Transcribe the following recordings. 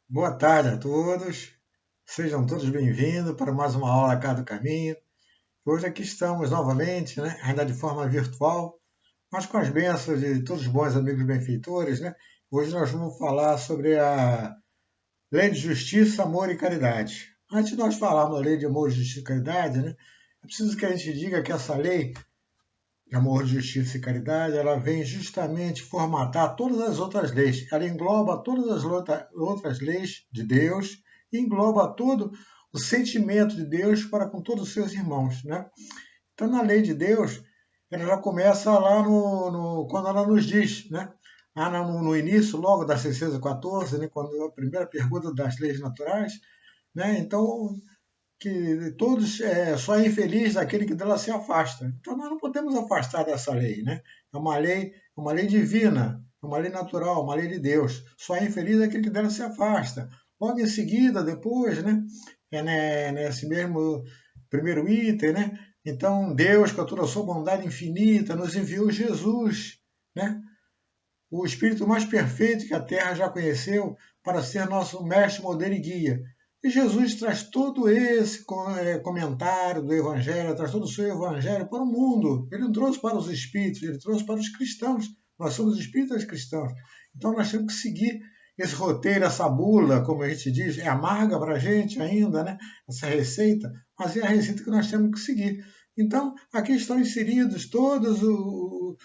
Boa tarde a todos, sejam todos bem-vindos para mais uma aula cá do caminho. Hoje aqui estamos novamente, né, ainda de forma virtual, mas com as bênçãos de todos os bons amigos benfeitores, né? Hoje nós vamos falar sobre a lei de justiça, amor e caridade. Antes de nós falarmos da lei de amor, justiça e caridade, né, é preciso que a gente diga que essa lei de amor, justiça e caridade, ela vem justamente formatar todas as outras leis. Ela engloba todas as outras leis de Deus e engloba todo o sentimento de Deus para com todos os seus irmãos, né? Então, na lei de Deus, ela já começa lá quando ela nos diz, né? No início, logo das 614, né? Quando a primeira pergunta das leis naturais, né? Então, que todos só é infeliz aquele que dela se afasta. Então nós não podemos afastar dessa lei, né? É uma lei divina, é uma lei natural, uma lei de Deus. Só é infeliz aquele que dela se afasta. Logo em seguida, depois, né? Nesse mesmo primeiro item, né? Então Deus, com toda a sua bondade infinita, nos enviou Jesus, né? O Espírito mais perfeito que a Terra já conheceu, para ser nosso mestre, modelo e guia. E Jesus traz todo esse comentário do Evangelho, traz todo o seu Evangelho para o mundo. Ele não trouxe para os espíritos, ele trouxe para os cristãos. Nós somos espíritas cristãos. Então nós temos que seguir esse roteiro, essa bula, como a gente diz, é amarga para a gente ainda, né? Essa receita, mas é a receita que nós temos que seguir. Então, aqui estão inseridos tudo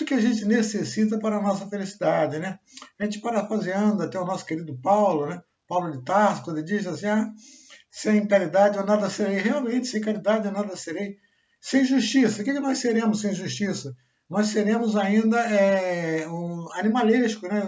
que a gente necessita para a nossa felicidade, né? A gente parafraseando até o nosso querido Paulo, né? Paulo de Tarso, quando ele diz assim, sem caridade eu nada serei. Realmente, sem caridade eu nada serei. Sem justiça, o que nós seremos sem justiça? Nós seremos ainda animalescos, né?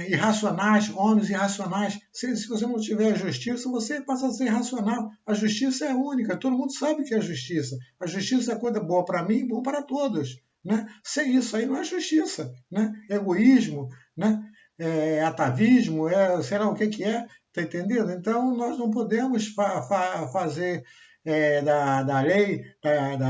Irracionais, homens irracionais. Se você não tiver justiça, você passa a ser irracional. A justiça é única, todo mundo sabe que é justiça. A justiça é coisa boa para mim e boa para todos. Né? Sem isso aí não é justiça. Né? Egoísmo, né? Atavismo, sei lá o que é, tá entendendo? Então nós não podemos fazer da lei,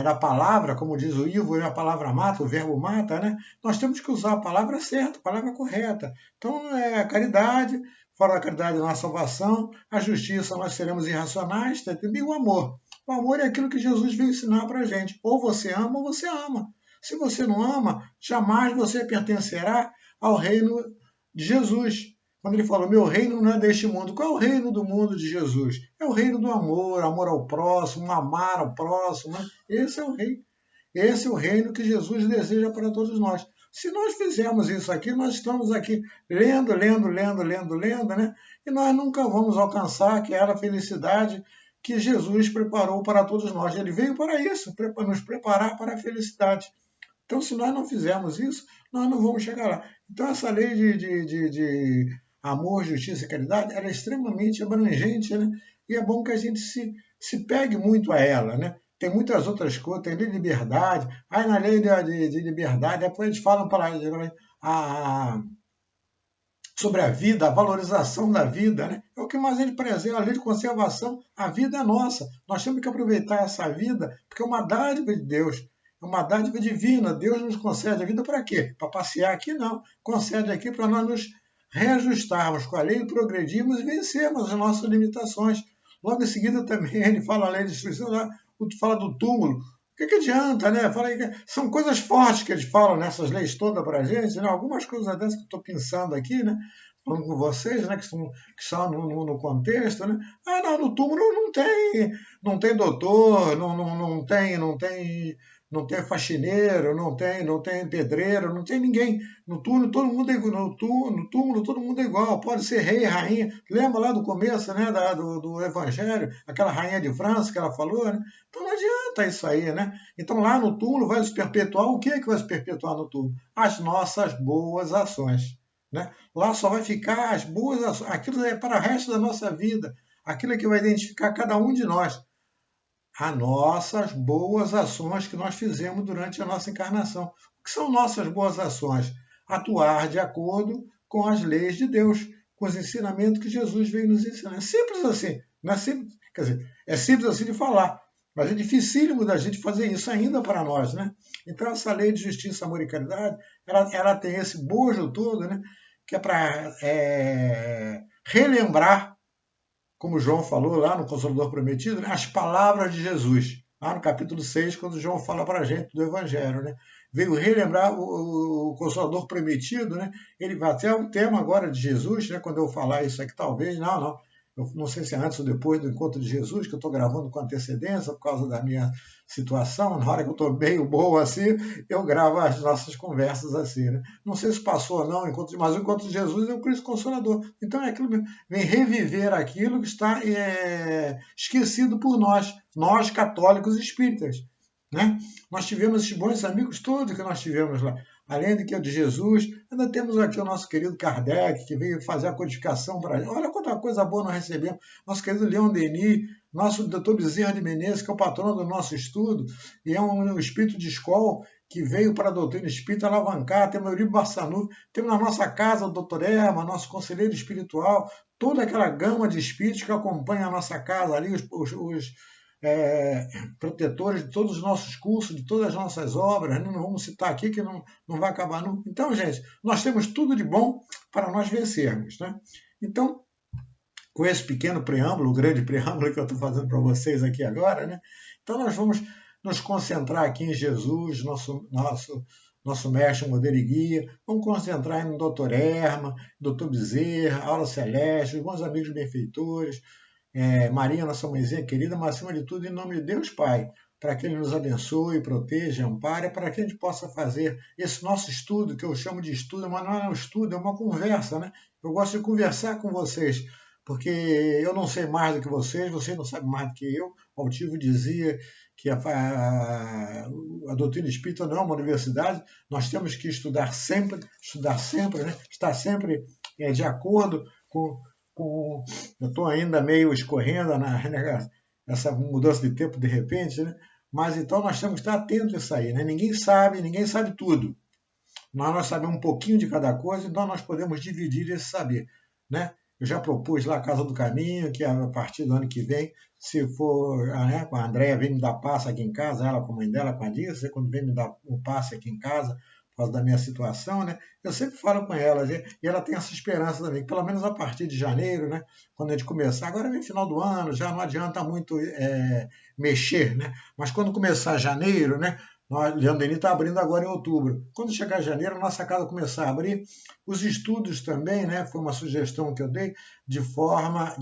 da palavra, como diz o Ivo, a palavra mata, o verbo mata, né? Nós temos que usar a palavra certa, a palavra correta. Então, a caridade, fora a caridade na salvação, a justiça nós seremos irracionais, tá entendendo? E o amor. O amor é aquilo que Jesus veio ensinar para a gente. Ou você ama ou você ama. Se você não ama, jamais você pertencerá ao reino de Jesus. Quando ele fala, meu reino não é deste mundo. Qual é o reino do mundo de Jesus? É o reino do amor, amor ao próximo, amar ao próximo. Né? Esse é o reino. Esse é o reino que Jesus deseja para todos nós. Se nós fizermos isso aqui, nós estamos aqui lendo, né? E nós nunca vamos alcançar aquela felicidade que Jesus preparou para todos nós. Ele veio para isso, para nos preparar para a felicidade. Então, se nós não fizermos isso, nós não vamos chegar lá. Então, essa lei de amor, justiça e caridade, ela é extremamente abrangente, né? E é bom que a gente se pegue muito a ela, né? Tem muitas outras coisas, tem lei de liberdade. Aí, na lei de liberdade, depois eles falam para a, sobre a vida, a valorização da vida, né? É o que mais ele preserva, a lei de conservação. A vida é nossa. Nós temos que aproveitar essa vida, porque é uma dádiva de Deus. É uma dádiva divina. Deus nos concede a vida para quê? Para passear aqui? Não. Concede aqui para nós nos reajustarmos com a lei, progredirmos e vencermos as nossas limitações. Logo em seguida também ele fala a lei de destruição, fala do túmulo. O que adianta, né? São coisas fortes que eles falam nessas leis todas para a gente, né? Algumas coisas dessas que eu estou pensando aqui, né? Falando com vocês, né? Que estão no contexto, né? Não, no túmulo não tem doutor, não tem faxineiro, não tem pedreiro, não tem ninguém. No túmulo todo mundo é igual, no túmulo todo mundo é igual, pode ser rei, rainha. Lembra lá do começo, né, do Evangelho, aquela rainha de França que ela falou, né? Então não adianta isso aí, né? Então lá no túmulo vai se perpetuar o que vai se perpetuar no túmulo? As nossas boas ações, né? Lá só vai ficar as boas ações, aquilo é para o resto da nossa vida, aquilo que vai identificar cada um de nós as nossas boas ações que nós fizemos durante a nossa encarnação. O que são nossas boas ações? Atuar de acordo com as leis de Deus, com os ensinamentos que Jesus veio nos ensinar. É simples assim. Não é simples, quer dizer, é simples assim de falar, mas é dificílimo da gente fazer isso ainda para nós, né? Então, essa lei de justiça, amor e caridade, ela tem esse bojo todo, né? que é para relembrar, como João falou lá no Consolador Prometido, né, as palavras de Jesus, lá no capítulo 6, quando João fala para a gente do Evangelho, né? Veio relembrar o Consolador Prometido, né? Ele vai até o tema agora de Jesus, né? Quando eu falar isso aqui, talvez, não. Eu não sei se é antes ou depois do encontro de Jesus, que eu estou gravando com antecedência por causa da minha situação. Na hora que eu estou meio boa assim, eu gravo as nossas conversas assim, né? Não sei se passou ou não, mas o encontro de Jesus é o Cristo Consolador. Então é aquilo mesmo, vem reviver aquilo que está esquecido por nós católicos espíritas, né? Nós tivemos esses bons amigos todos que nós tivemos lá. Além do que o de Jesus, ainda temos aqui o nosso querido Kardec, que veio fazer a codificação para a gente. Olha quanta coisa boa nós recebemos. Nosso querido Leon Denis, nosso doutor Bezerra de Menezes, que é o patrono do nosso estudo, e é um espírito de escola que veio para a doutrina espírita alavancar. Temos o Eurico Barçanufo, temos na nossa casa o doutor Erma, nosso conselheiro espiritual, toda aquela gama de espíritos que acompanha a nossa casa ali, os protetores de todos os nossos cursos, de todas as nossas obras, não vamos citar aqui que não vai acabar nunca. Então, gente, nós temos tudo de bom para nós vencermos, né? Então, com esse pequeno preâmbulo, o grande preâmbulo que eu estou fazendo para vocês aqui agora, né? Então nós vamos nos concentrar aqui em Jesus, nosso mestre, modelo e guia, vamos concentrar no Dr. Erma, Dr. Bezerra, Aula Celeste, os bons amigos benfeitores, Maria, nossa mãezinha querida, mas acima de tudo, em nome de Deus Pai, para que Ele nos abençoe, proteja, ampare, para que a gente possa fazer esse nosso estudo, que eu chamo de estudo, mas não é um estudo, é uma conversa, né? Eu gosto de conversar com vocês, porque eu não sei mais do que vocês não sabem mais do que eu. Altivo dizia que a doutrina espírita não é uma universidade, nós temos que estudar sempre, né? Estar sempre de acordo com eu estou ainda meio escorrendo essa mudança de tempo de repente, né? Mas então nós temos que estar atentos a isso aí, né? Ninguém sabe tudo. Nós sabemos um pouquinho de cada coisa, então nós podemos dividir esse saber, né? Eu já propus lá a Casa do Caminho, que a partir do ano que vem, se for, né, a Andréia vem me dar passe aqui em casa, ela com a mãe dela, com a Dirce, quando vem me dar um passe aqui em casa, por causa da minha situação, né? Eu sempre falo com ela, e ela tem essa esperança também, que pelo menos a partir de janeiro, né? Quando a gente começar, agora vem final do ano, já não adianta muito mexer, né? Mas quando começar janeiro, né? Leandro Denis está abrindo agora em outubro. Quando chegar janeiro, a nossa casa começar a abrir. Os estudos também, né? Foi uma sugestão que eu dei, de forma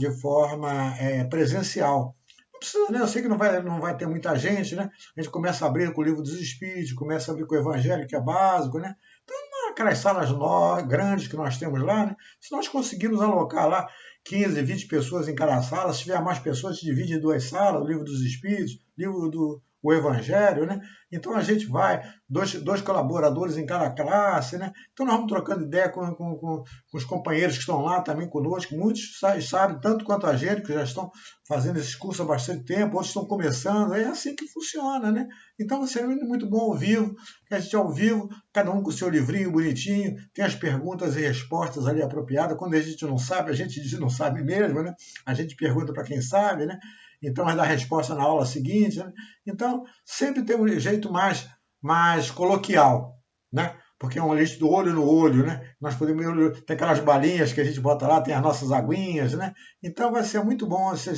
presencial. Não precisa, né? Eu sei que não vai ter muita gente, né? A gente começa a abrir com o Livro dos Espíritos, começa a abrir com o Evangelho, que é básico, né? Então, aquelas salas grandes que nós temos lá, né? Se nós conseguirmos alocar lá 15, 20 pessoas em cada sala, se tiver mais pessoas, se divide em 2 salas, o Livro dos Espíritos, o Evangelho, né? Então a gente vai, dois colaboradores em cada classe, né? Então nós vamos trocando ideia com os companheiros que estão lá também conosco, muitos sabem tanto quanto a gente, que já estão fazendo esses cursos há bastante tempo, outros estão começando, é assim que funciona, né? Então vai ser muito bom ao vivo, que a gente ao vivo, cada um com o seu livrinho bonitinho, tem as perguntas e respostas ali apropriadas, quando a gente não sabe, a gente diz não sabe mesmo, né? A gente pergunta para quem sabe, né? Então, vai dar resposta na aula seguinte, né? Então, sempre tem um jeito mais coloquial, né? Porque é um lixo do olho no olho, né? Nós podemos ter aquelas balinhas que a gente bota lá, tem as nossas aguinhas, né? Então, vai ser muito bom se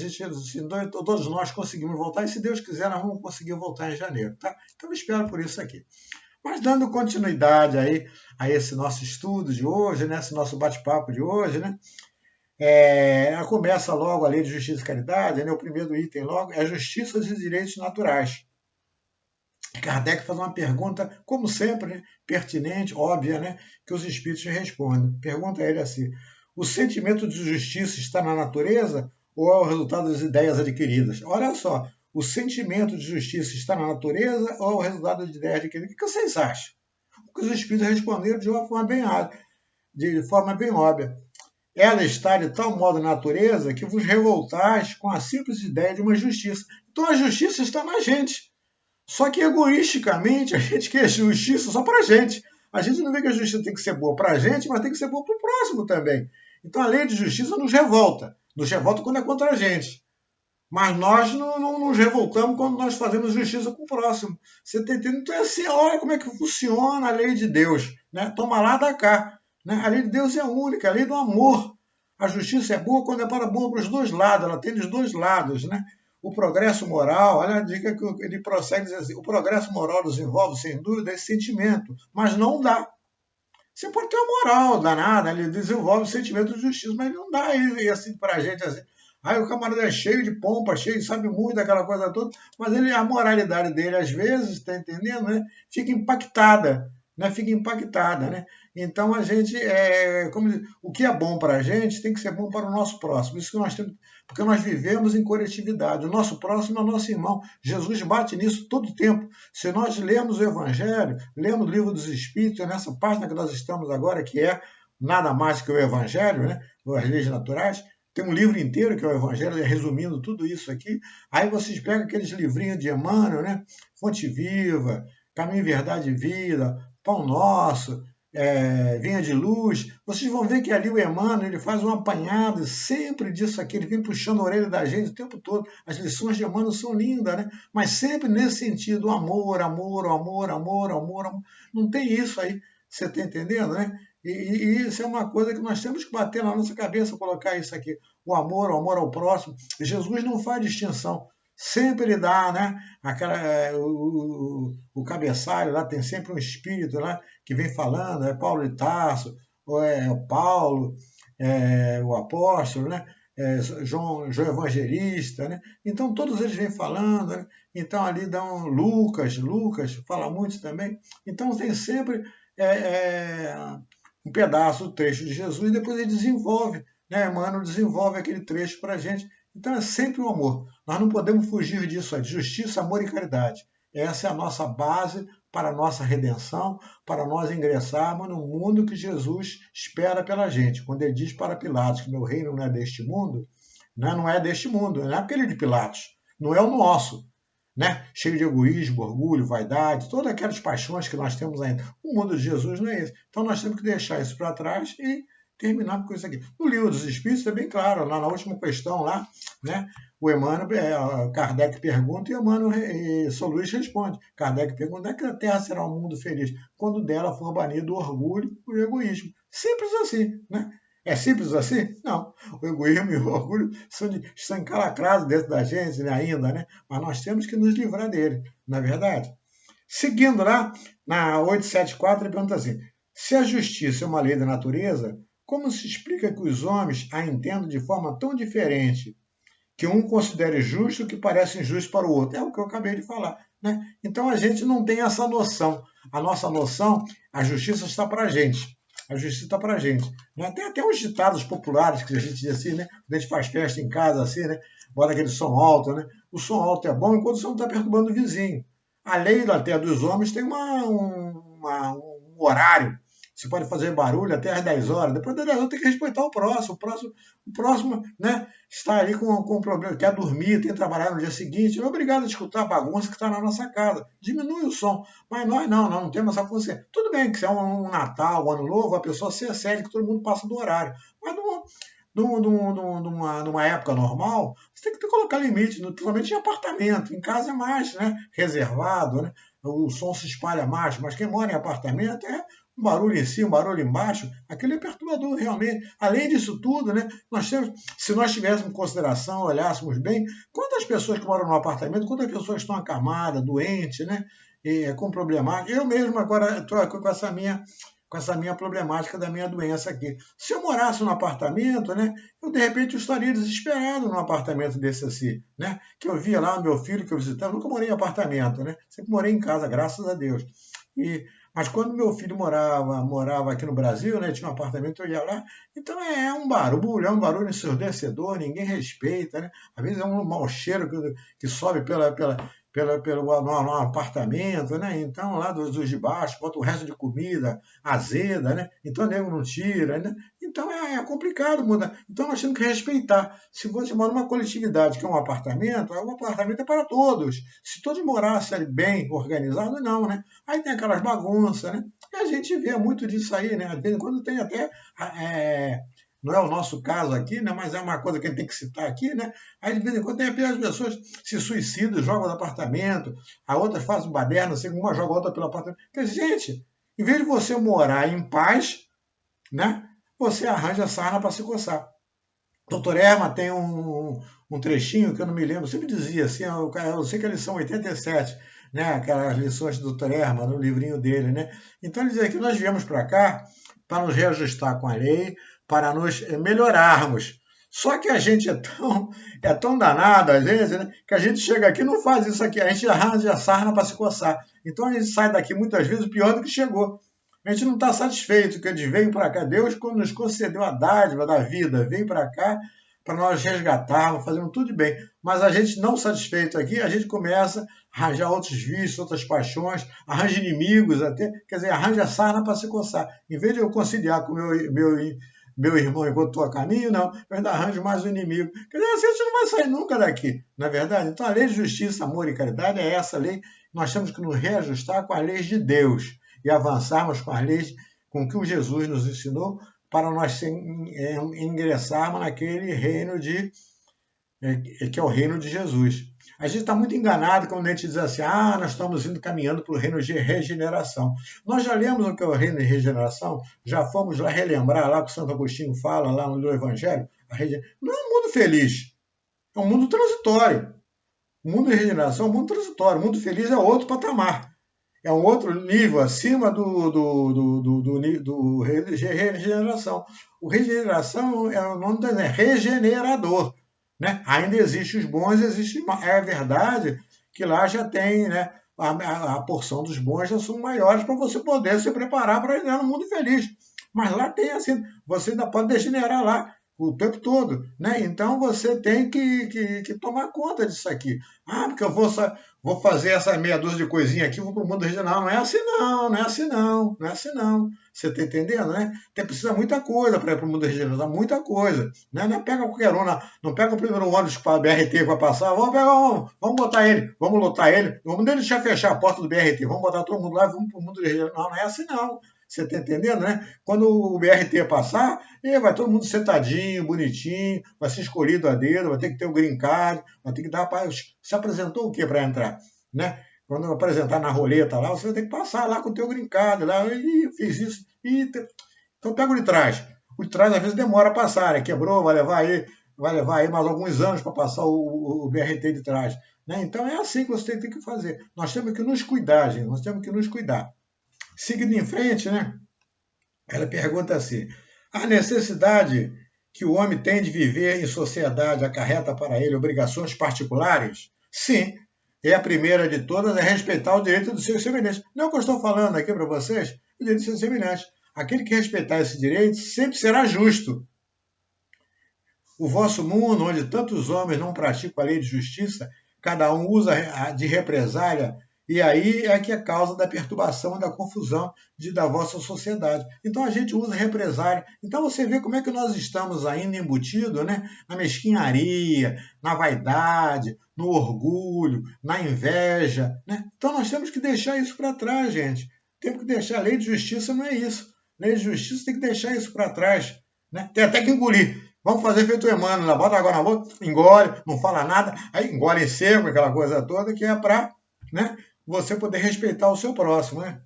todos nós conseguimos voltar, e se Deus quiser, nós vamos conseguir voltar em janeiro, tá? Então, eu espero por isso aqui. Mas dando continuidade aí a esse nosso estudo de hoje, né? Esse nosso bate-papo de hoje, né? Começa logo a lei de justiça e caridade, né? O primeiro item logo é a justiça e os direitos naturais. Kardec faz uma pergunta, como sempre, né? Pertinente, óbvia, né? Que os espíritos respondem. Pergunta a ele assim: o sentimento de justiça está na natureza ou é o resultado das ideias adquiridas? Olha só, o sentimento de justiça está na natureza ou é o resultado das ideias adquiridas? O que vocês acham? O que os espíritos responderam de uma forma bem óbvia. Ela está de tal modo na natureza que vos revoltais com a simples ideia de uma justiça. Então a justiça está na gente. Só que egoisticamente a gente quer justiça só para a gente. A gente não vê que a justiça tem que ser boa para a gente, mas tem que ser boa para o próximo também. Então a lei de justiça nos revolta. Nos revolta quando é contra a gente. Mas nós não nos revoltamos quando nós fazemos justiça com o próximo. Você está entendendo? Então é assim, olha como é que funciona a lei de Deus. Né? Toma lá, dá cá. Né? A lei de Deus é única, a lei do amor. A justiça é boa quando é boa para os dois lados, ela tem os dois lados. Né? O progresso moral, olha a dica que ele prossegue dizendo assim, o progresso moral desenvolve, sem dúvida, esse sentimento, mas não dá. Você pode ter uma moral danada, ele desenvolve o sentimento de justiça, mas não dá e assim para a gente assim. Aí o camarada é cheio de pompa, cheio, sabe muito daquela coisa toda, mas a moralidade dele, às vezes, está entendendo, né? Fica impactada, né? Fica impactada, né? Então a gente, o que é bom para a gente tem que ser bom para o nosso próximo. Isso que nós temos, porque nós vivemos em coletividade. O nosso próximo é o nosso irmão. Jesus bate nisso todo o tempo. Se nós lermos o Evangelho, lemos o Livro dos Espíritos, nessa página que nós estamos agora, que é nada mais que o Evangelho, né? As leis naturais, tem um livro inteiro que é o Evangelho, resumindo tudo isso aqui. Aí vocês pegam aqueles livrinhos de Emmanuel, né? Fonte Viva, Caminho, Verdade e Vida, Pão Nosso, Vinha de Luz. Vocês vão ver que ali o Emmanuel ele faz um apanhado sempre disso aqui, ele vem puxando a orelha da gente o tempo todo. As lições de Emmanuel são lindas, né? Mas sempre nesse sentido, amor, amor, amor, amor, amor, amor. Não tem isso aí, você está entendendo, né? E isso é uma coisa que nós temos que bater na nossa cabeça, colocar isso aqui. O amor ao próximo. Jesus não faz distinção. Sempre ele dá, né? O cabeçalho lá tem sempre um espírito lá que vem falando, é Paulo de Tarso, ou é o Paulo, o apóstolo, né? João Evangelista, né? Então todos eles vêm falando, né? Então ali dão Lucas fala muito também. Então tem sempre um pedaço do trecho de Jesus e depois ele desenvolve, né? Emmanuel desenvolve aquele trecho para a gente. Então é sempre o amor. Nós não podemos fugir disso, é justiça, amor e caridade. Essa é a nossa base para a nossa redenção, para nós ingressarmos no mundo que Jesus espera pela gente. Quando ele diz para Pilatos que meu reino não é deste mundo, né? Não é deste mundo, não é aquele de Pilatos, não é o nosso. Né? Cheio de egoísmo, orgulho, vaidade, todas aquelas paixões que nós temos ainda. O mundo de Jesus não é esse. Então nós temos que deixar isso para trás e terminar com isso aqui. No Livro dos Espíritos é bem claro, lá na última questão lá, né? O Emmanuel, Kardec pergunta e Emmanuel São Luís responde. Kardec pergunta, é que a Terra será um mundo feliz quando dela for banido o orgulho e o egoísmo. Simples assim, né? É simples assim? Não. O egoísmo e o orgulho estão encalacrados dentro da gente, né, ainda, né? Mas nós temos que nos livrar dele, não é verdade? Seguindo lá, na 874, ele pergunta assim, se a justiça é uma lei da natureza, como se explica que os homens a entendam de forma tão diferente, que um considere justo o que parece injusto para o outro? É o que eu acabei de falar, né? Então a gente não tem essa noção. A nossa noção, a justiça está para a gente. A justiça está para a gente. Né? Tem até uns ditados populares que a gente diz assim, né? A gente faz festa em casa assim, né? Bota aquele som alto, né? O som alto é bom enquanto o som não está perturbando o vizinho. A lei da terra dos homens tem um horário. Você pode fazer barulho até às 10 horas. Depois das 10 horas tem que respeitar o próximo. O próximo, né, está ali com um problema, quer dormir, tem que trabalhar no dia seguinte. Não é obrigado a escutar a bagunça que está na nossa casa. Diminui o som. Mas nós não temos essa consciência. Tudo bem que se é um Natal, um Ano Novo, a pessoa se excede que todo mundo passa do horário. Mas numa época normal, você tem que colocar limite, principalmente em apartamento. Em casa é mais, né, reservado, né? O som se espalha mais, mas quem mora em apartamento um barulho em cima, um barulho embaixo, aquele é perturbador realmente. Além disso tudo, né, se nós tivéssemos em consideração, olhássemos bem, quantas pessoas que moram no apartamento, quantas pessoas estão acamadas, doentes, né, com problemática. Eu mesmo agora estou com essa minha problemática da minha doença aqui. Se eu morasse num apartamento, né, eu de repente estaria desesperado num apartamento desse assim, né, que eu via lá o meu filho que eu visitava, nunca morei em apartamento, né, sempre morei em casa, graças a Deus. Mas quando meu filho morava aqui no Brasil, né, tinha um apartamento, eu ia lá, então é um barulho ensurdecedor, ninguém respeita, né? Às vezes é um mau cheiro que sobe no apartamento, né? Então lá dos de baixo, bota o resto de comida azeda, né? Então o nego não tira, né? Então é complicado mudar. Então nós temos que respeitar. Se você mora numa coletividade que é um apartamento é para todos. Se todos morassem bem organizados, não, né? Aí tem aquelas bagunças, né? E a gente vê muito disso aí, né? De vez em quando tem até não é o nosso caso aqui, né? Mas é uma coisa que a gente tem que citar aqui, né? Aí de vez em quando tem as pessoas se suicidam, jogam no apartamento, a outra faz um baderno, assim, uma joga a outra pelo apartamento. Porque, gente, em vez de você morar em paz, né? Você arranja sarna para se coçar. Doutor Erma tem um trechinho que eu não me lembro, sempre dizia assim, eu sei que é a lição 87, né? Aquelas lições do Doutor Erma, no livrinho dele, né? Então ele dizia que nós viemos para cá para nos reajustar com a lei, para nos melhorarmos. Só que a gente é tão danado, às vezes, né, que a gente chega aqui e não faz isso aqui, a gente arranja a sarna para se coçar. Então a gente sai daqui muitas vezes pior do que chegou. A gente não está satisfeito, que a gente veio para cá. Deus, quando nos concedeu a dádiva da vida, veio para cá para nós resgatarmos, fazendo tudo de bem. Mas a gente não satisfeito aqui, a gente começa a arranjar outros vícios, outras paixões, arranja inimigos até, quer dizer, arranja sarna para se coçar. Em vez de eu conciliar com meu irmão enquanto estou a caminho, não, eu ainda arranjo mais um inimigo. Quer dizer, assim a gente não vai sair nunca daqui, não é verdade? Então a lei de justiça, amor e caridade é essa lei. Nós temos que nos reajustar com as leis de Deus e avançarmos com as leis com que o Jesus nos ensinou para nós ingressarmos naquele reino que é o reino de Jesus. A gente está muito enganado quando a gente diz assim, nós estamos indo caminhando para o reino de regeneração. Nós já lemos o que é o reino de regeneração, já fomos lá relembrar, lá que o Santo Agostinho fala, lá no Evangelho, não é um mundo feliz, é um mundo transitório. O mundo de regeneração é um mundo transitório, o mundo feliz é outro patamar. É um outro nível acima do regeneração. O regeneração o nome é regenerador. Né? Ainda existem os bons, é verdade que lá já tem, né, a porção dos bons já são maiores para você poder se preparar para entrar no mundo feliz. Mas lá tem assim, você ainda pode degenerar lá o tempo todo, né? Então você tem que tomar conta disso aqui. Porque eu vou fazer essa meia dúzia de coisinha aqui, vou para o mundo regional. Não é assim não, não é assim não, não é assim não. Você está entendendo, né? Precisa muita coisa para ir para o mundo regional, muita coisa. Né? Não pega qualquer um, não pega o primeiro ônibus para a BRT para passar, vamos botar ele, vamos lotar ele, vamos deixar fechar a porta do BRT, vamos botar todo mundo lá e vamos para o mundo regional. Não é assim não. Você está entendendo, né? Quando o BRT passar, vai todo mundo sentadinho, bonitinho, vai ser escolhido a dedo, vai ter que ter o green card, vai ter que dar para... Se apresentou o quê para entrar? Né? Quando apresentar na roleta lá, você vai ter que passar lá com o teu green card, lá, fiz isso. Então pega o de trás. O de trás às vezes demora a passar, né? Quebrou, vai levar aí mais alguns anos para passar o BRT de trás. Né? Então é assim que você tem que fazer. Nós temos que nos cuidar, gente, nós temos que nos cuidar. Seguindo em frente, né? Ela pergunta assim: a necessidade que o homem tem de viver em sociedade acarreta para ele obrigações particulares? Sim, a primeira de todas é respeitar o direito dos seus semelhantes. Não é o que eu estou falando aqui para vocês, o direito dos seus semelhantes. Aquele que respeitar esse direito sempre será justo. O vosso mundo, onde tantos homens não praticam a lei de justiça, cada um usa de represália, e aí é que é causa da perturbação e da confusão da vossa sociedade. Então a gente usa represália. Então você vê como é que nós estamos ainda embutidos, né? Na mesquinharia, na vaidade, no orgulho, na inveja. Né? Então nós temos que deixar isso para trás, gente. Temos que deixar. A lei de justiça não é isso. A lei de justiça tem que deixar isso para trás. Né? Tem até que engolir. Vamos fazer feito o Emmanuel, bota água na boca, engole, não fala nada, aí engole em seco, aquela coisa toda, que é para, né, você poder respeitar o seu próximo. Né?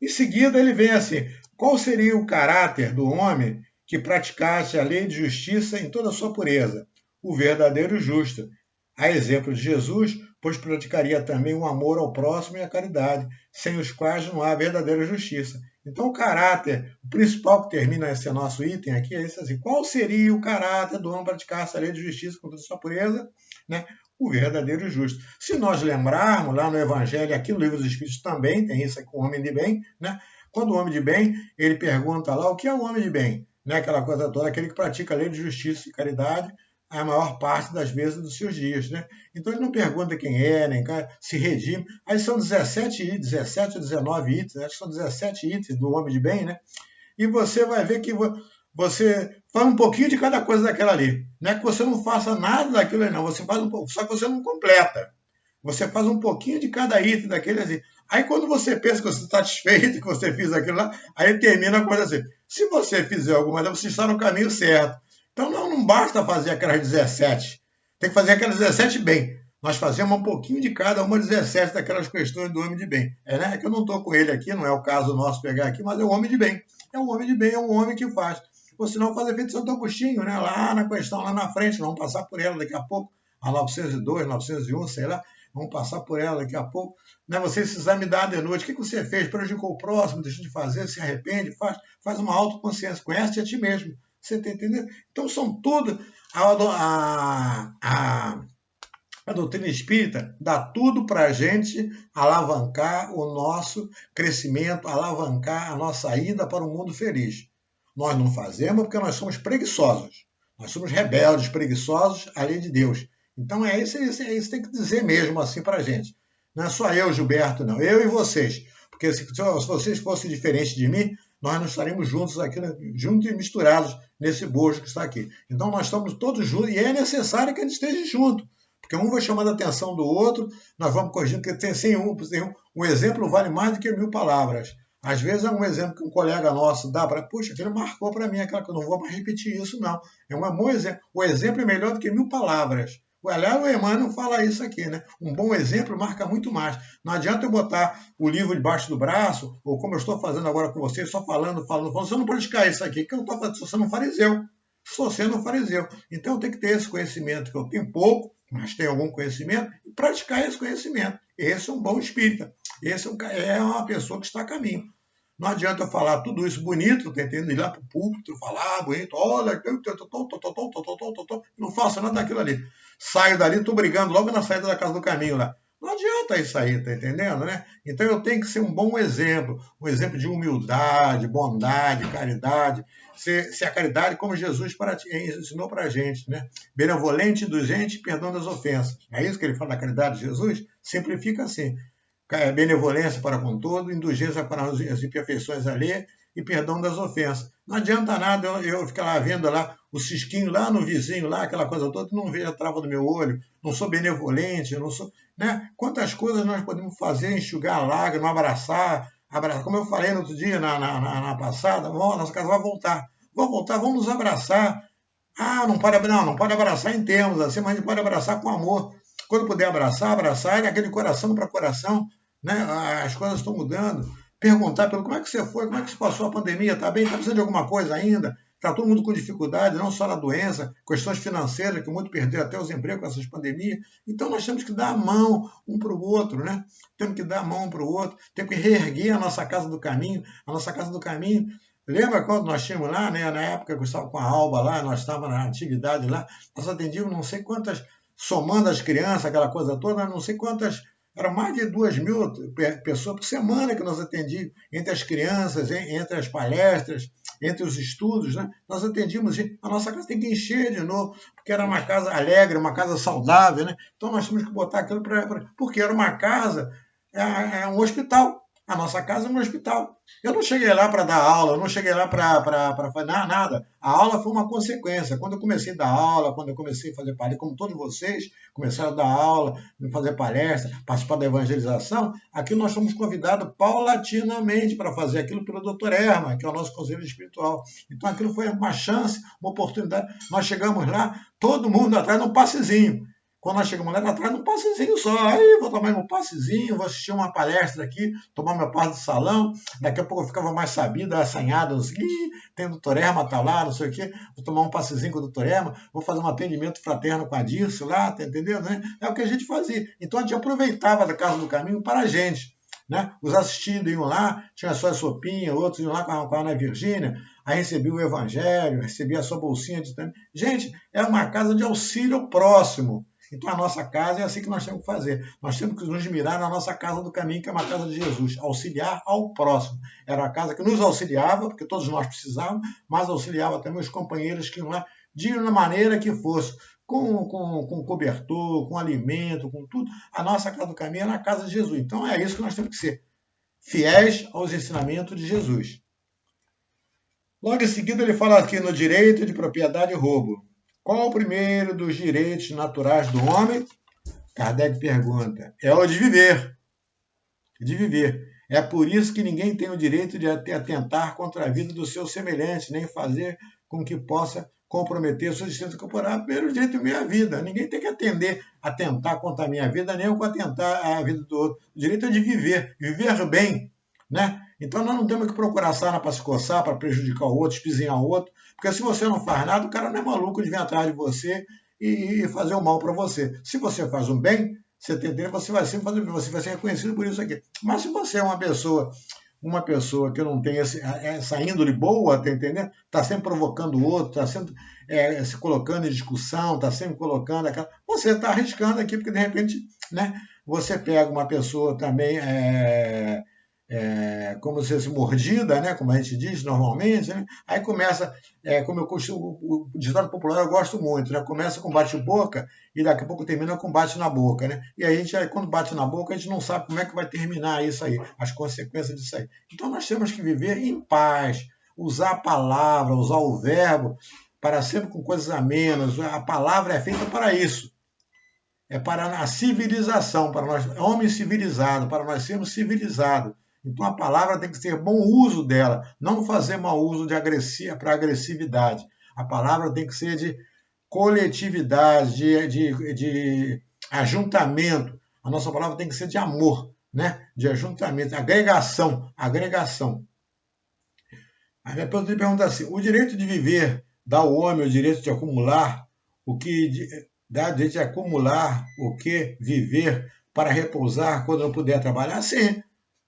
Em seguida, ele vem assim: qual seria o caráter do homem que praticasse a lei de justiça em toda a sua pureza? O verdadeiro justo. A exemplo de Jesus, pois praticaria também o amor ao próximo e a caridade, sem os quais não há verdadeira justiça. Então, o caráter, o principal que termina esse nosso item aqui, é esse assim: qual seria o caráter do homem praticar essa lei de justiça com toda a sua pureza? Né? O verdadeiro justo. Se nós lembrarmos lá no Evangelho, aqui no Livro dos Espíritos também tem isso aqui com o homem de bem, né? Quando o homem de bem, ele pergunta lá o que é o homem de bem, né? Aquela coisa toda, aquele que pratica a lei de justiça e caridade a maior parte das vezes dos seus dias. Né? Então ele não pergunta quem é, nem se redime. Aí são 17 ou 19 itens, acho que são 17 itens do homem de bem, né? E você vai ver que você faz um pouquinho de cada coisa daquela ali. Não é que você não faça nada daquilo ali, não. Você faz um pouco, só que você não completa. Você faz um pouquinho de cada item daquele assim. Aí quando você pensa que você está satisfeito, que você fez aquilo lá, aí termina a coisa assim. Se você fizer alguma coisa, você está no caminho certo. Então não basta fazer aquelas 17. Tem que fazer aquelas 17 bem. Nós fazemos um pouquinho de cada uma 17 daquelas questões do homem de bem. Né? É que eu não estou com ele aqui, não é o caso nosso pegar aqui, mas é o homem de bem. é um homem de bem, é um homem que faz. Ou senão faz efeito Santo Agostinho, né? Lá na questão, lá na frente, vamos passar por ela daqui a pouco, a 902, 901, sei lá, vamos passar por ela daqui a pouco. Né? Você se examinar de noite, o que você fez? Prejudicou o próximo, deixou de fazer, se arrepende, faz uma autoconsciência, conhece a ti mesmo. Você está entendendo? Então são tudo... A doutrina espírita dá tudo para a gente alavancar o nosso crescimento, alavancar a nossa ida para um mundo feliz. Nós não fazemos porque nós somos preguiçosos. Nós somos rebeldes, preguiçosos, além de Deus. Então é isso que tem que dizer mesmo assim para a gente. Não é só eu, Gilberto, não. Eu e vocês. Porque se vocês fossem diferentes de mim, nós não estaríamos juntos aqui, juntos e misturados nesse bojo que está aqui. Então nós estamos todos juntos e é necessário que a gente esteja junto. Porque um vai chamando a atenção do outro, nós vamos corrigindo, porque tem um exemplo vale mais do que 1000 palavras. Às vezes é um exemplo que um colega nosso dá para, puxa, aquele marcou para mim, aquela que eu não vou mais repetir isso, não. É um bom exemplo. O exemplo é melhor do que 1000 palavras. Aliás, o Emmanuel fala isso aqui, né? Um bom exemplo marca muito mais. Não adianta eu botar o livro debaixo do braço, ou como eu estou fazendo agora com vocês, só falando. Você não pode praticar isso aqui, que eu estou fazendo, sou sendo um fariseu. Sou sendo um fariseu. Então eu tenho que ter esse conhecimento, que eu tenho pouco, mas tenho algum conhecimento, e praticar esse conhecimento. Esse é um bom espírita. Esse é uma pessoa que está a caminho. Não adianta eu falar tudo isso bonito, tá entendendo? Ir lá para o púlpito, falar bonito, olha, não faço nada daquilo ali. Saio dali, estou brigando logo na saída da casa do caminho lá. Não adianta isso aí, tá entendendo, né? Então eu tenho que ser um bom exemplo, um exemplo de humildade, bondade, caridade. Ser a caridade como Jesus ensinou para a gente, né? Benevolente, indulgente, perdão das ofensas. É isso que ele fala da caridade de Jesus? Simplifica assim. Benevolência para com todo, indulgência para as imperfeições alheias e perdão das ofensas. Não adianta nada eu ficar lá vendo lá o cisquinho lá no vizinho, lá, aquela coisa toda, não vejo a trava do meu olho, não sou benevolente, não sou... Né? Quantas coisas nós podemos fazer, enxugar a lágrima, abraçar, como eu falei no outro dia, na passada, nossa casa vai voltar, vamos nos abraçar. Não pode abraçar em termos assim, mas a gente pode abraçar com amor. Quando puder abraçar é aquele coração para coração, né? As coisas estão mudando. Perguntar como é que você foi, como é que se passou a pandemia, está bem? Está precisando de alguma coisa ainda? Está todo mundo com dificuldade, não só na doença, questões financeiras, que muito perderam até os empregos com essas pandemias. Então nós temos que dar a mão um para o outro, né? Temos que dar a mão um para o outro, temos que reerguer a nossa casa do caminho. A nossa casa do caminho, lembra quando nós tínhamos lá, né? Na época que eu estava com a Alba lá, nós estávamos na atividade lá, nós atendíamos não sei quantas, somando as crianças, aquela coisa toda, não sei quantas, eram mais de 2.000 pessoas por semana que nós atendíamos, entre as crianças, entre as palestras, entre os estudos, né? Nós atendíamos, a nossa casa tem que encher de novo, porque era uma casa alegre, uma casa saudável, né? Então nós tínhamos que botar aquilo porque era uma casa, é um hospital. A nossa casa é um hospital. Eu não cheguei lá para dar aula, eu não cheguei lá para fazer nada. A aula foi uma consequência. Quando eu comecei a dar aula, quando eu comecei a fazer palestra, como todos vocês começaram a dar aula, fazer palestra, participar da evangelização, aqui nós fomos convidados paulatinamente para fazer aquilo pelo Dr. Herman, que é o nosso conselheiro espiritual. Então aquilo foi uma chance, uma oportunidade. Nós chegamos lá, todo mundo atrás num passezinho. Quando nós chegamos lá atrás, num passezinho só. Aí vou tomar um passezinho, vou assistir uma palestra aqui, tomar meu par do salão. Daqui a pouco eu ficava mais sabido, assanhado. Tem o doutor Herma, tá lá, não sei o quê. Vou tomar um passezinho com o doutor Herma, vou fazer um atendimento fraterno com a Dirce lá, tá entendendo? Né? É o que a gente fazia. Então a gente aproveitava da Casa do Caminho para a gente. Né? Os assistidos iam lá, tinha a sua sopinha, outros iam lá com a Ana Virgínia, aí recebia o Evangelho, recebia a sua bolsinha de... Gente, é uma casa de auxílio ao próximo. Então, a nossa casa é assim que nós temos que fazer. Nós temos que nos mirar na nossa casa do caminho, que é uma casa de Jesus. Auxiliar ao próximo. Era uma casa que nos auxiliava, porque todos nós precisávamos, mas auxiliava também os companheiros que iam lá, de uma maneira que fosse, com cobertor, com alimento, com tudo. A nossa casa do caminho é na casa de Jesus. Então, é isso que nós temos que ser. Fiéis aos ensinamentos de Jesus. Logo em seguida, ele fala aqui no direito de propriedade e roubo. Qual o primeiro dos direitos naturais do homem? Kardec pergunta. É o de viver. De viver. É por isso que ninguém tem o direito de atentar contra a vida do seu semelhante, nem fazer com que possa comprometer sua existência corporal. Primeiro direito é a minha vida. Ninguém tem que atentar contra a minha vida, nem eu atentar a vida do outro. O direito é de viver bem, né? Então nós não temos que procurar sarna para se coçar, para prejudicar o outro, espizinhar o outro, porque se você não faz nada, o cara não é maluco de vir atrás de você e fazer o mal para você. Se você faz um bem, você tem dentro, você vai sempre fazer bem, você vai ser reconhecido por isso aqui. Mas se você é uma pessoa que não tem essa índole boa, tá entendendo? Está sempre provocando o outro, está sempre se colocando em discussão, está sempre colocando aquela. Você está arriscando aqui, porque de repente, né, você pega uma pessoa também, como se fosse mordida, né, como a gente diz normalmente, né? Aí começa, como eu costumo, o ditado popular eu gosto muito, né? Começa com bate-boca e daqui a pouco termina com bate na boca, né? E aí, quando bate na boca, a gente não sabe como é que vai terminar isso aí, as consequências disso aí. Então nós temos que viver em paz, usar a palavra, usar o verbo, para sempre com coisas amenas. A palavra é feita para isso. É para a civilização, para nós, homens civilizados, para nós sermos civilizados. Então a palavra tem que ter bom uso dela, não fazer mau uso para agressividade. A palavra tem que ser de coletividade, de ajuntamento. A nossa palavra tem que ser de amor, né? De ajuntamento, agregação. Aí depois ele pergunta assim: o direito de viver dá ao homem o direito de acumular o que dá o direito de acumular o que viver para repousar quando não puder trabalhar? Sim.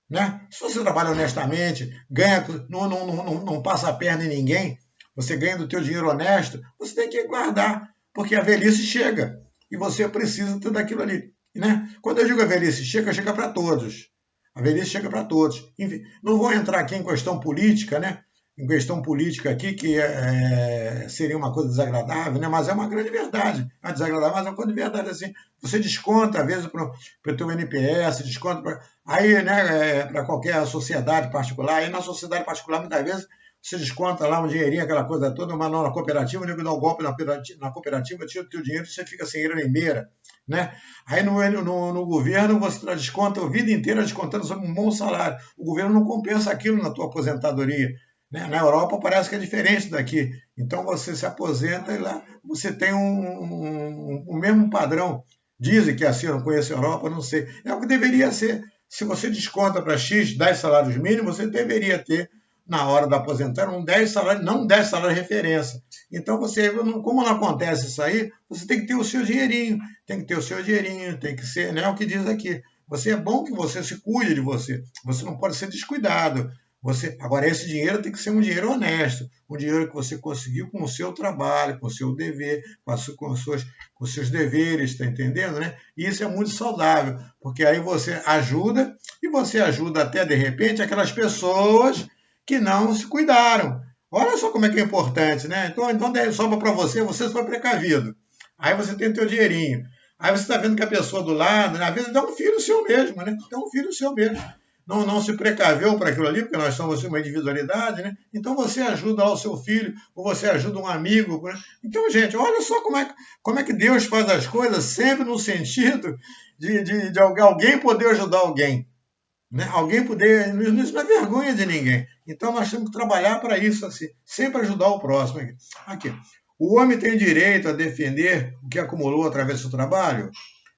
Né? Se você trabalha honestamente, ganha, não passa a perna em ninguém, você ganha do teu dinheiro honesto, você tem que guardar, porque a velhice chega e você precisa ter daquilo ali. Né? Quando eu digo a velhice chega para todos. A velhice chega para todos. Enfim, não vou entrar aqui em questão política, né? Em questão política aqui, que seria uma coisa desagradável, né? Mas é uma grande verdade. É desagradável, mas é uma coisa de verdade. Assim, você desconta, às vezes, para o teu NPS, desconta aí, né, para qualquer sociedade particular. Aí na sociedade particular, muitas vezes, você desconta lá um dinheirinho, aquela coisa toda, mas na cooperativa, o nego dá um golpe na cooperativa, tira o teu dinheiro e você fica sem ir em beira. Né? Aí no governo você desconta a vida inteira descontando sobre um bom salário. O governo não compensa aquilo na tua aposentadoria. Né? Na Europa parece que é diferente daqui. Então você se aposenta e lá você tem o mesmo padrão. Dizem que é assim, eu não conheço a Europa, não sei. É o que deveria ser. Se você desconta para X 10 salários mínimos, você deveria ter, na hora da aposentar, um 10 salários, não um 10 salários de referência. Então, como não acontece isso aí, você tem que ter o seu dinheirinho, tem que ser, né, o que diz aqui. Você é bom que você se cuide de você. Você não pode ser descuidado. Agora, esse dinheiro tem que ser um dinheiro honesto, um dinheiro que você conseguiu com o seu trabalho, com o seu dever, com os seus deveres, está entendendo? Né? E isso é muito saudável, porque aí você ajuda, e você ajuda até, de repente, aquelas pessoas que não se cuidaram. Olha só como é que é importante, né? Então sobra para você foi precavido. Aí você tem o teu dinheirinho. Aí você está vendo que a pessoa do lado, né? Às vezes dá um filho seu mesmo, né? Dá um filho seu mesmo. Não se precaveu para aquilo ali, porque nós somos uma individualidade, né? Então você ajuda lá o seu filho, ou você ajuda um amigo. Né? Então, gente, olha só como é que Deus faz as coisas, sempre no sentido de alguém poder ajudar alguém. Né? Alguém poder. Isso não é vergonha de ninguém. Então nós temos que trabalhar para isso, assim, sempre ajudar o próximo. Aqui. O homem tem direito a defender o que acumulou através do seu trabalho?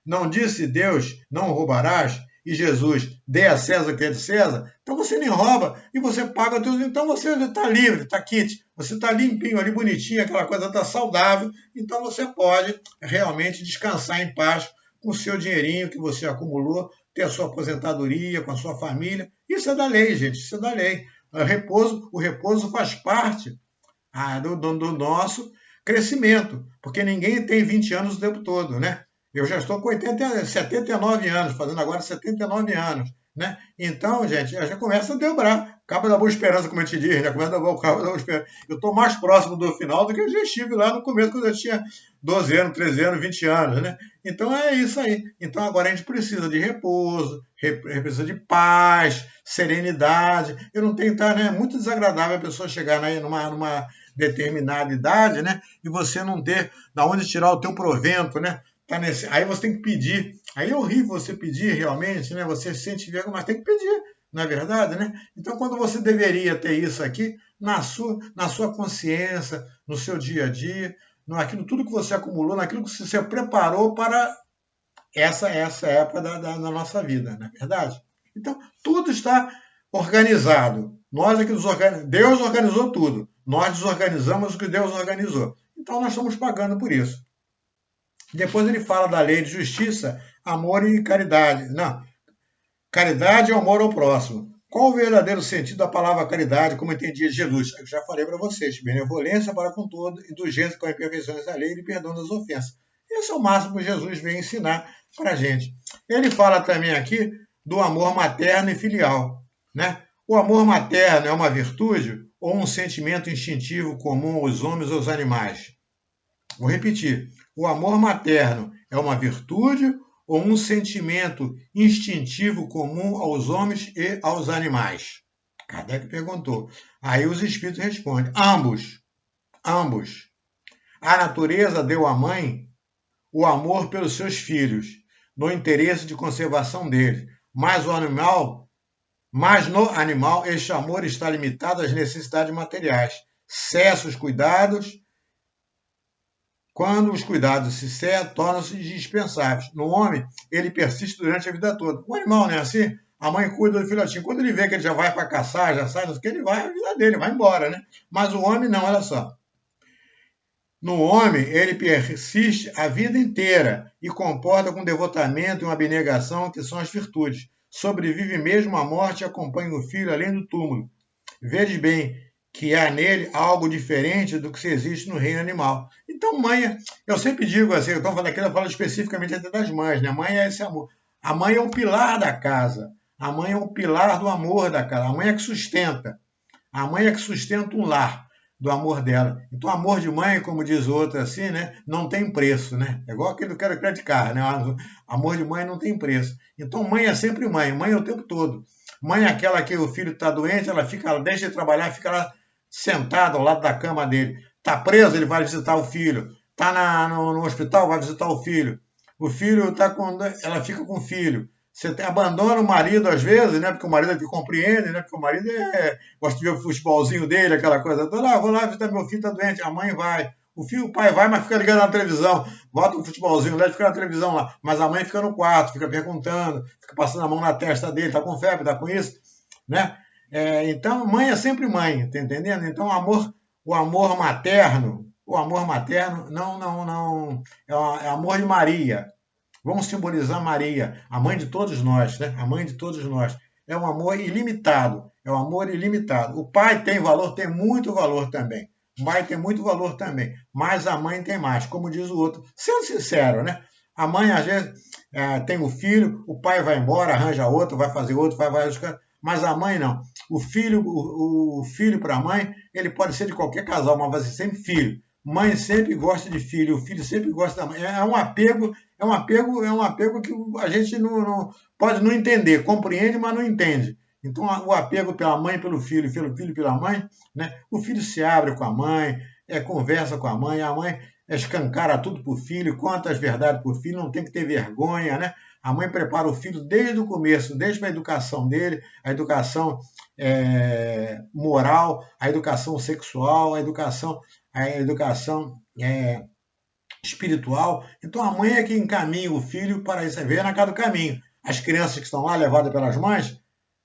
Não disse Deus, não roubarás? E Jesus, dê a César o que é de César, então você nem rouba e você paga tudo, então você está livre, está quite, você está limpinho ali, bonitinho, aquela coisa está saudável, então você pode realmente descansar em paz com o seu dinheirinho que você acumulou, ter a sua aposentadoria, com a sua família. Isso é da lei, gente, isso é da lei. O repouso faz parte do nosso crescimento, porque ninguém tem 20 anos o tempo todo, né? Eu já estou com 79 anos, fazendo agora 79 anos. Né? Então, gente, já começa a dobrar. Cabo da Boa Esperança, como a gente diz, né? Começa a dobrar o cabo da Boa Esperança. Eu estou mais próximo do final do que eu já estive lá no começo, quando eu tinha 12 anos, 13 anos, 20 anos. Né? Então, é isso aí. Então, agora a gente precisa de repouso, precisa de paz, serenidade. Eu não tenho que estar, né? Muito desagradável a pessoa chegar numa determinada idade, né? E você não ter de onde tirar o teu provento, né? Aí você tem que pedir. Aí é horrível você pedir realmente, né? Você se sente vergonha, mas tem que pedir, não é verdade, né? Então, quando você deveria ter isso aqui, na sua consciência, no seu dia a dia, naquilo tudo que você acumulou, naquilo que você preparou para essa época da nossa vida, não é verdade? Então, tudo está organizado. Nós é que Deus organizou tudo. Nós desorganizamos o que Deus organizou. Então nós estamos pagando por isso. Depois ele fala da lei de justiça, amor e caridade. Não, caridade e amor ao próximo. Qual o verdadeiro sentido da palavra caridade, como entendia Jesus? Eu já falei para vocês. Benevolência para com todo, indulgência com as imperfeições da lei e perdão das ofensas. Esse é o máximo que Jesus vem ensinar para a gente. Ele fala também aqui do amor materno e filial, né? O amor materno é uma virtude ou um sentimento instintivo comum aos homens ou aos animais? Vou repetir. O amor materno é uma virtude ou um sentimento instintivo comum aos homens e aos animais? Kardec perguntou. Aí os espíritos respondem. Ambos. Ambos. A natureza deu à mãe o amor pelos seus filhos, no interesse de conservação deles. Mas no animal, este amor está limitado às necessidades materiais. Cessa os cuidados. Quando os cuidados se cessam, tornam-se indispensáveis. No homem, ele persiste durante a vida toda. O animal não é assim? A mãe cuida do filhotinho. Quando ele vê que ele já vai para caçar, já sai, ele vai a vida dele, vai embora, né? Mas o homem não, olha só. No homem, ele persiste a vida inteira e comporta com devotamento e uma abnegação que são as virtudes. Sobrevive mesmo à morte e acompanha o filho além do túmulo. Veja bem que há nele algo diferente do que se existe no reino animal. Então, mãe, eu sempre digo assim, eu estou falando aqui, eu falo especificamente até das mães, né? Mãe é esse amor. A mãe é o pilar da casa. A mãe é o pilar do amor da casa. A mãe é que sustenta. A mãe é que sustenta um lar do amor dela. Então, amor de mãe, como diz o outro assim, né? Não tem preço, né? É igual aquele do quero criticar, né? Amor de mãe não tem preço. Então, mãe é sempre mãe. Mãe é o tempo todo. Mãe é aquela que o filho está doente, ela deixa de trabalhar, fica lá sentado ao lado da cama dele. Está preso, ele vai visitar o filho. Está no hospital, vai visitar o filho. O filho está com... Ela fica com o filho. Você abandona o marido às vezes, né? Porque o marido te compreende, né? Porque o marido gosta de ver o futebolzinho dele, aquela coisa toda. Vou lá visitar meu filho, está doente. A mãe vai. O pai vai, mas fica ligando na televisão. Bota um futebolzinho lá e fica na televisão lá. Mas a mãe fica no quarto, fica perguntando, fica passando a mão na testa dele. Está com febre, está com isso, né? Então, mãe é sempre mãe, tá entendendo? Então, o amor materno não é amor de Maria. Vamos simbolizar Maria, a mãe de todos nós, né? A mãe de todos nós. É um amor ilimitado, é um amor ilimitado. O pai tem valor, tem muito valor também. O pai tem muito valor também, mas a mãe tem mais, como diz o outro. Sendo sincero, né? A mãe, às vezes, tem o filho, o pai vai embora, arranja outro, vai fazer outro, vai buscar. Mas a mãe não. O filho para a mãe, ele pode ser de qualquer casal, mas vai ser sempre filho. Mãe sempre gosta de filho, o filho sempre gosta da mãe. É um apego que a gente não pode não entender, compreende, mas não entende. Então, o apego pela mãe, pelo filho pela mãe, né? O filho se abre com a mãe, conversa com a mãe escancara tudo para o filho, conta as verdades para o filho, não tem que ter vergonha, né? A mãe prepara o filho desde o começo, desde a educação dele, a educação moral, a educação sexual, a educação espiritual. Então, a mãe é que encaminha o filho para isso, ver na casa do caminho. As crianças que estão lá, levadas pelas mães,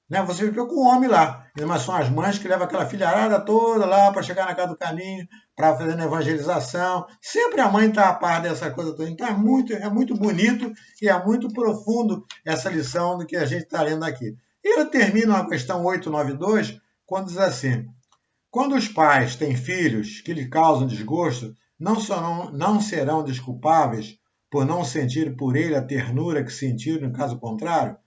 né, você vê com o homem lá, mas são as mães que levam aquela filharada toda lá para chegar na casa do caminho, para fazer a evangelização. Sempre a mãe está a par dessa coisa toda. Então, é muito bonito e é muito profundo essa lição do que a gente está lendo aqui. E eu termino a questão 892, quando diz assim: quando os pais têm filhos que lhe causam desgosto, não serão desculpáveis por não sentir por ele a ternura que sentiram no caso contrário?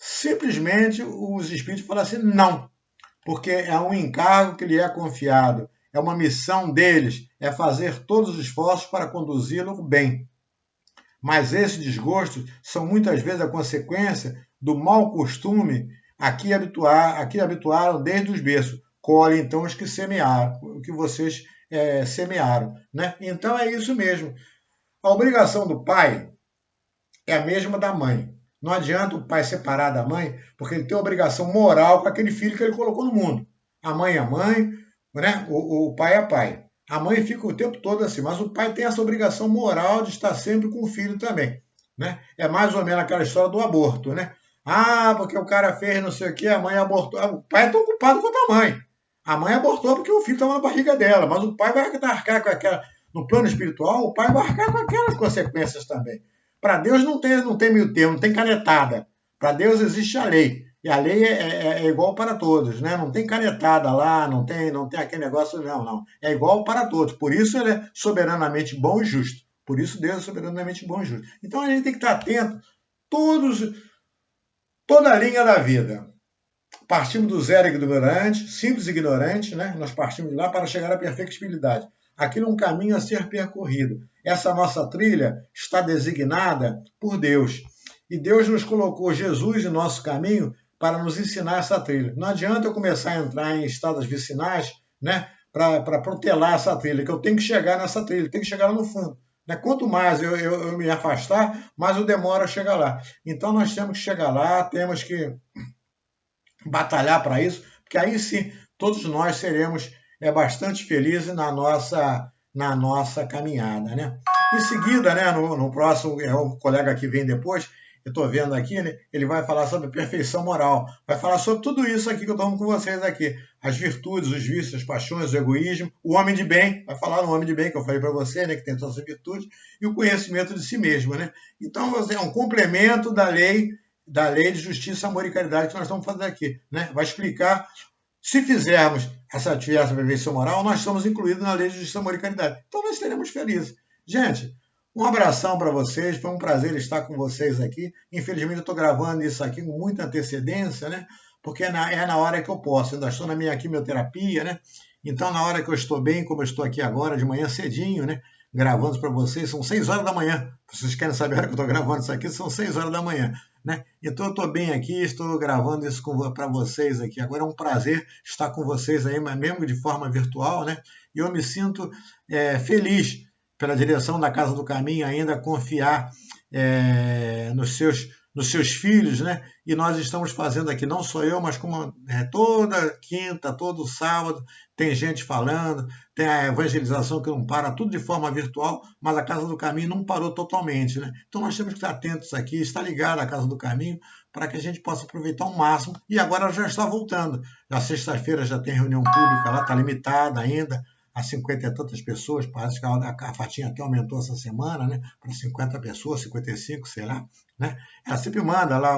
Simplesmente os espíritos falam assim, não, porque é um encargo que lhe é confiado, é uma missão deles, é fazer todos os esforços para conduzi-lo bem. Mas esses desgostos são muitas vezes a consequência do mau costume a que habituaram desde os berços. Colhem então os que semearam, o que vocês semearam, né? Então é isso mesmo. A obrigação do pai é a mesma da mãe. Não adianta o pai separar da mãe, porque ele tem obrigação moral com aquele filho que ele colocou no mundo. A mãe é mãe, né? O pai é pai. A mãe fica o tempo todo assim, mas o pai tem essa obrigação moral de estar sempre com o filho também, né? É mais ou menos aquela história do aborto, né? Ah, porque o cara fez não sei o quê, a mãe abortou. O pai é tão culpado quanto a mãe. A mãe abortou porque o filho estava na barriga dela, mas o pai vai arcar com aquela. No plano espiritual, o pai vai arcar com aquelas consequências também. Para Deus não tem meio termo, não tem canetada. Para Deus existe a lei. E a lei é igual para todos, né? Não tem canetada lá, não tem aquele negócio, não. É igual para todos. Por isso ele é soberanamente bom e justo. Por isso Deus é soberanamente bom e justo. Então a gente tem que estar atento todos, toda a linha da vida. Partimos do zero ignorante, simples ignorante, né? Nós partimos de lá para chegar à perfectibilidade. Aquilo é um caminho a ser percorrido. Essa nossa trilha está designada por Deus. E Deus nos colocou Jesus em nosso caminho para nos ensinar essa trilha. Não adianta eu começar a entrar em estados vicinais, né? Para protelar essa trilha, que eu tenho que chegar nessa trilha, tenho que chegar lá no fundo. Né? Quanto mais eu me afastar, mais eu demoro a chegar lá. Então nós temos que chegar lá, temos que batalhar para isso, porque aí sim todos nós seremos bastante felizes na nossa caminhada. Né? Em seguida, né, no próximo, o colega que vem depois, eu estou vendo aqui, ele vai falar sobre perfeição moral, vai falar sobre tudo isso aqui que eu estou falando com vocês aqui, as virtudes, os vícios, as paixões, o egoísmo, o homem de bem, vai falar no homem de bem que eu falei para você, né, que tem todas as virtudes, e o conhecimento de si mesmo. Né? Então, é um complemento da lei de justiça, amor e caridade que nós estamos fazendo aqui. Né? Vai explicar, se fizermos essa atividade de perfeição moral, nós estamos incluídos na lei de justiça, amor e caridade. Então nós seremos felizes. Gente, um abração para vocês, foi um prazer estar com vocês aqui. Infelizmente eu estou gravando isso aqui com muita antecedência, né? Porque é na hora que eu posso. Eu ainda estou na minha quimioterapia, né? Então na hora que eu estou bem, como eu estou aqui agora, de manhã cedinho, né? Gravando para vocês, são 6 horas da manhã. Se vocês querem saber a hora que eu estou gravando isso aqui, são 6 horas da manhã. Né? Então eu estou bem aqui, estou gravando isso para vocês aqui. Agora é um prazer estar com vocês aí, mas mesmo de forma virtual, né? E eu me sinto feliz pela direção da Casa do Caminho ainda confiar nos seus filhos, né? E nós estamos fazendo aqui, não só eu, mas como toda quinta, todo sábado, tem gente falando, tem a evangelização que não para, tudo de forma virtual, mas a Casa do Caminho não parou totalmente, né? Então nós temos que estar atentos aqui, estar ligado à Casa do Caminho, para que a gente possa aproveitar ao máximo. E agora já está voltando. Na sexta-feira já tem reunião pública lá, está limitada ainda a 50 e tantas pessoas, parece que a fatinha até aumentou essa semana, né? Para 50 pessoas, 55, sei lá. Né? Ela sempre manda lá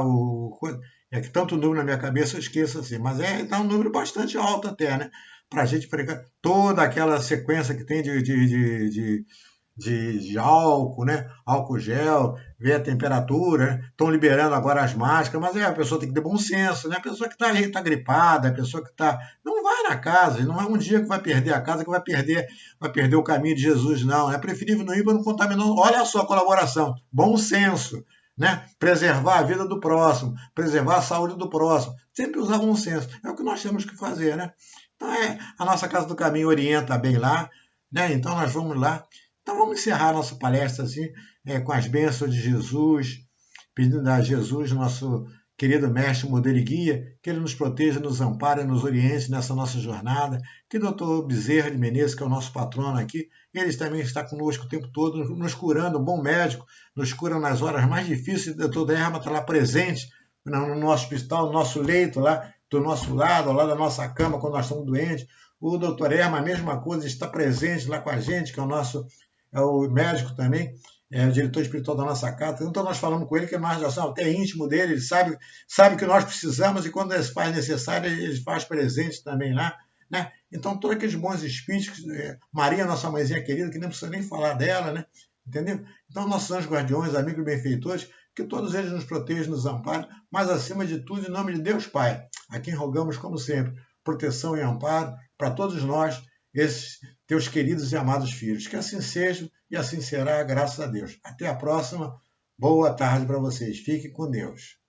é que tanto número na minha cabeça eu esqueço assim, mas tá um número bastante alto até, né? Para a gente frequentar toda aquela sequência que tem de álcool, né? Álcool gel, ver a temperatura, estão liberando agora as máscaras, mas a pessoa tem que ter bom senso, né? A pessoa que está gripada, a pessoa que está. Não vai na casa, não é um dia que vai perder a casa, que vai perder o caminho de Jesus, não. É preferível não ir para não contaminar. Olha a sua colaboração, bom senso. Né? Preservar a vida do próximo, preservar a saúde do próximo, sempre usar bom senso, é o que nós temos que fazer, né? Então a nossa Casa do Caminho orienta bem lá, né? Então nós vamos lá. Então vamos encerrar a nossa palestra assim, com as bênçãos de Jesus, pedindo a Jesus, nosso querido mestre, modelo e guia, que ele nos proteja, nos ampare, nos oriente nessa nossa jornada, que o doutor Bezerra de Menezes, que é o nosso patrono aqui, ele também está conosco o tempo todo, nos curando, um bom médico, nos cura nas horas mais difíceis, o doutor Derma está lá presente no nosso hospital, no nosso leito lá, do nosso lado, ao lado da nossa cama, quando nós estamos doentes. O doutor Erma, a mesma coisa, está presente lá com a gente, que é o médico também, o diretor espiritual da nossa casa. Então nós falamos com ele que nós já somos até íntimo dele, ele sabe que nós precisamos e quando ele faz necessário, ele faz presente também lá. Né? Então todos aqueles bons espíritos, Maria, nossa mãezinha querida, que nem precisa nem falar dela, né? Entendeu? Então nossos anjos guardiões, amigos benfeitores, que todos eles nos protejam, nos amparem, mas acima de tudo, em nome de Deus Pai, a quem rogamos como sempre, proteção e amparo para todos nós, esses teus queridos e amados filhos. Que assim seja e assim será, graças a Deus. Até a próxima. Boa tarde para vocês. Fiquem com Deus.